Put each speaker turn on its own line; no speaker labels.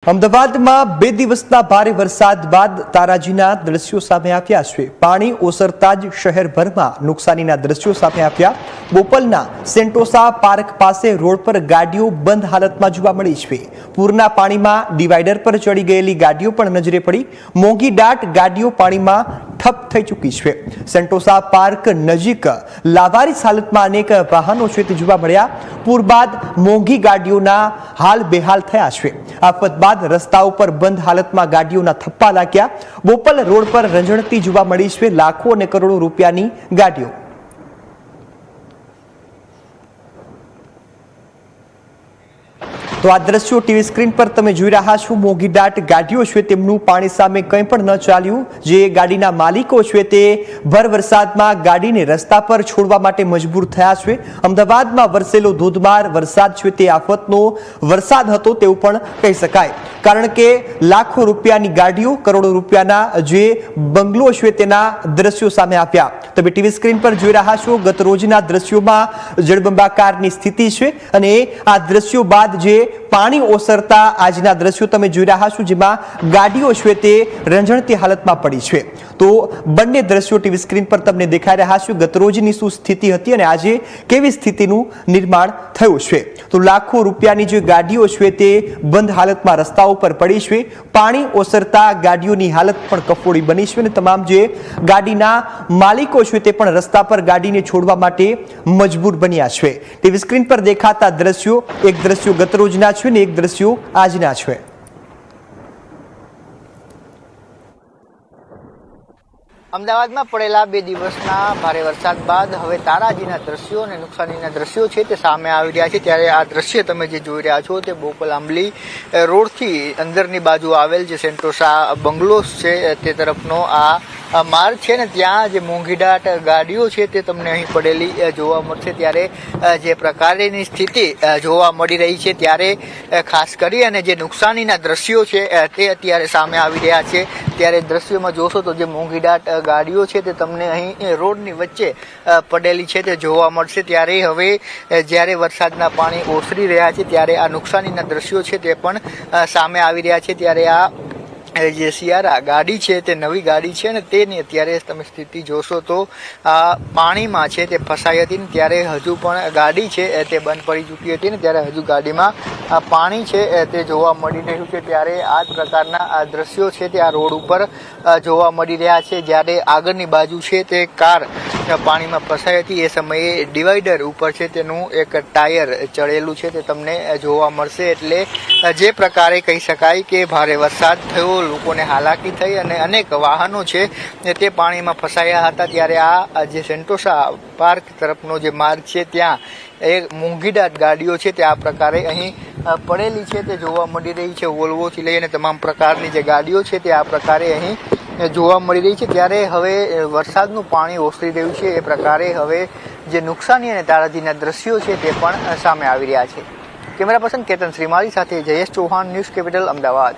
અમદાવાદમાં 2 દિવસના ભારે વરસાદ બાદ તારાજીના દ્રશ્યો સામે આવ્યા છે। પાણી ઓસરતા જ શહેરભરમાં નુકસાનીના દ્રશ્યો સામે આવ્યા। બોપલના સેન્ટોસા પાર્ક પાસે રોડ પર ગાડીઓ બંધ હાલતમાં જોવા મળી છે। પૂરના પાણીમાં ડિવાઈડર પર ચડી ગયેલી ગાડીઓ પણ નજરે પડી। મોંઘી દાટ ગાડીઓ પાણીમાં ठप થઈ ચૂકી છે। સેન્ટોસા પાર્ક નજીક લાવારીસ હાલતમાં અનેક વાહનો છે તે જોવા મળ્યા। પૂર બાદ મોંઘી ગાડીઓના હાલ બેહાલ થયા છે। આફત બાદ રસ્તાઓ પર બંધ હાલતમાં ગાડીઓના થપ્પા લાગ્યા। બોપલ રોડ પર રંજણતી જોવા મળી છે લાખો અને કરોડો રૂપિયાની ગાડીઓ। तो आ दृश्यों टीवी स्क्रीन पर तमे જોઈ રહ્યા છો। મોંઘી દાટ ગાડીઓ છે તેમનું પાણી સામે કંઈ પણ ન ચાલ્યું। જે ગાડીના માલિકો છે તે ભર વરસાદમાં ગાડીને રસ્તા પર છોડવા માટે મજબૂર થયા છે। અમદાવાદમાં વરસેલો ધોધમાર વરસાદ છે તે આફતનો વરસાદ હતો તેવું પણ કહી શકાય, કારણ કે લાખો રૂપિયાની ગાડીઓ, કરોડો રૂપિયાના જે બંગલો છે તેના દ્રશ્યો સામે આવ્યા। તમે ટીવી સ્ક્રીન પર જોઈ રહ્યા છો ગત રોજના દ્રશ્યોમાં જળબંબાકારની સ્થિતિ છે અને આ દ્રશ્યો બાદ જે पानी ओसरता आजना दृश्यों तमे जोई रह्या छो, जेमां गाड़ीओ छे ते रंजणती हालतमां पड़ी छे। तो बंने दृश्यों टीवी स्क्रीन पर तमने देखाई रह्या छे। गत रोजनी शुं स्थिति हती अने आजे केवी स्थितिनुं निर्माण थयुं छे। तो लाखों रूपियानी जे गाड़ीओ छे ते बंध हालतमां रस्ताओ पर पड़ी छे। पाणी ओसरता गाड़ीओनी हालत पण कफोड़ी बनी छे अने तमाम जे गाड़ीना मालिको छे ते पण रस्ता पर गाड़ीने छोड़वा माटे मजबूर बन्या छे। टीवी स्क्रीन पर देखाता दृश्यों एक दृश्यों गत रोजना छे ने एक दृश्यों आजना छे।
અમદાવાદમાં પડેલા 2 દિવસના ભારે વરસાદ બાદ હવે તારાજીના દૃશ્યો અને નુકસાનીના દૃશ્યો છે તે સામે આવી રહ્યા છે। ત્યારે આ દૃશ્ય તમે જે જોઈ રહ્યા છો તે બોપલ આંબલી રોડથી અંદરની બાજુ આવેલ જે સેન્ટોસા બંગલોસ છે તે તરફનો આ માર્ગ છે ને ત્યાં જે મોંઘીદાટ ગાડીઓ છે તે તમને અહીં પડેલી જોવા મળશે। ત્યારે જે પ્રકારની સ્થિતિ જોવા મળી રહી છે ત્યારે ખાસ કરી અને જે નુકસાનીના દૃશ્યો છે તે અત્યારે સામે આવી રહ્યા છે। ત્યારે દ્રશ્યોમાં જોશો તો જે મોંઘીદાટ ગાડીઓ છે તે તમને અહીં રોડની વચ્ચે પડેલી છે તે જોવા મળશે। ત્યારે હવે જ્યારે વરસાદના પાણી ઓસરી રહ્યા છે ત્યારે આ નુકસાનીના દૃશ્યો છે તે પણ સામે આવી રહ્યા છે। ત્યારે આ જે સિયારા ગાડી છે તે નવી ગાડી છે ને તેની અત્યારે તમે સ્થિતિ જોશો તો આ પાણીમાં છે તે ફસાઈ હતી ને ત્યારે હજુ પણ ગાડી છે તે બંધ પડી ચૂકી હતી ને ત્યારે હજુ ગાડીમાં પાણી છે તે જોવા મળી રહ્યું છે। ત્યારે આ જ પ્રકારના આ દ્રશ્યો છે તે આ રોડ ઉપર જોવા મળી રહ્યા છે। જ્યારે આગળની બાજુ છે તે કાર પાણીમાં ફસાઈ હતી એ સમયે ડિવાઈડર ઉપર છે તેનું એક ટાયર ચડેલું છે તે તમને જોવા મળશે। એટલે જે પ્રકારે કહી શકાય કે ભારે વરસાદ થયો, લોકોને હાલાકી થઈ અને અનેક વાહનો છે તે પાણીમાં ફસાયા હતા। ત્યારે આ જે સેન્ટોસા પાર્ક તરફનો જે માર્ગ છે ત્યાં એક મોંઘીદાટ ગાડીઓ છે તે આ પ્રકારે અહીં પડેલી છે તે જોવા મળી રહી છે। વોલ્વોથી લઈને તમામ પ્રકારની જે ગાડીઓ છે તે આ પ્રકારે અહીં જોવા મળી રહી છે। ત્યારે હવે વરસાદનું પાણી ઓસરી રહ્યું છે એ પ્રકારે હવે જે નુકસાની અને તારાજીના દ્રશ્યો છે તે પણ સામે આવી રહ્યા છે। કેમેરા પર્સન કેતન શ્રીમાળી સાથે જયેશ ચૌહાણ, ન્યૂઝ કેપિટલ, અમદાવાદ।